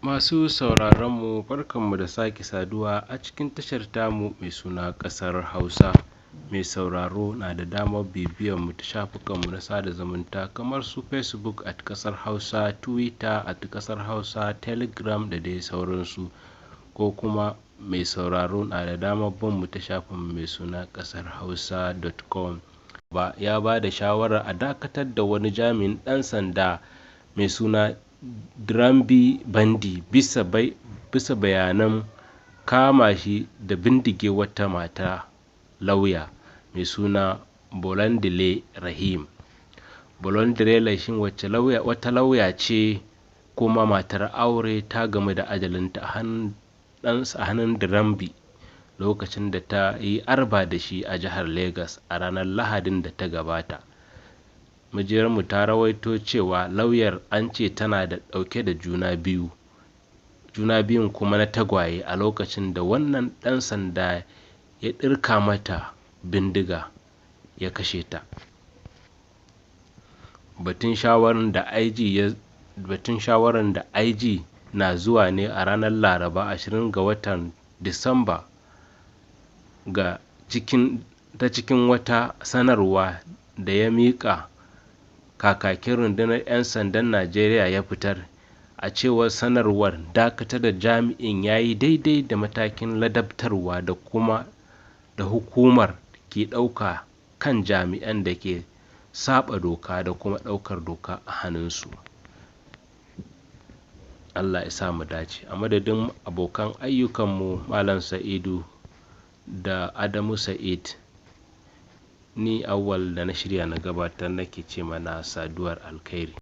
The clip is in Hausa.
Masu sauraronmu barkanmu da sake saduwa a cikin tashar tamu mai suna ƙasar Hausa. Mai sauraro na da damar bibiyanmu ta shafukanmu na sada zumunta kamar su Facebook at ƙasar Hausa, Twitter at ƙasar Hausa, Telegram da dai sauransu. Ko kuma mai sauraro na da damar binmu ta shafinmu mai suna ƙasarhausa.com. Ya ba da shawarar a dakatar da wani jami'in ɗan sanda mai suna Drambi Bandi bisa bayanan kama shi da bindige wata mata lauya mai suna Bolandale Rahim. Bolandale Rahim wata lauya ce kuma matar aure ta gamu da ajalinta a hannun Drambi lokacin da ta yi arba da shi a jihar Legas a ranar Lahadin da ta gabata. Majiyarmu ta rawaito cewa lauyar an ce tana da ɗauke da juna biyun kuma na tagwaye a lokacin da wannan ɗan sanda ya ɗirka mata bindiga ya kashe ta. Batun shawarar da IG na zuwa ne a ranar Laraba 20 ga watan Disamba ta cikin wata sanarwa da ya miƙa kakakin rundunar 'yan sandan Najeriya ya fitar. A cewar sanarwar, dakatar da jami'in ya yi daidai da matakin ladabtarwa da hukumar ke ɗauka kan jami'an da ke saɓa doka da kuma ɗaukar doka a hannunsu. Allah ya sa mu dace. A madadin abokan ayyukanmu Malam Sa'idu da Adamu Sa'id, ni Awwal da na shirya na gabatar nake ce mana saduwar alkhairi.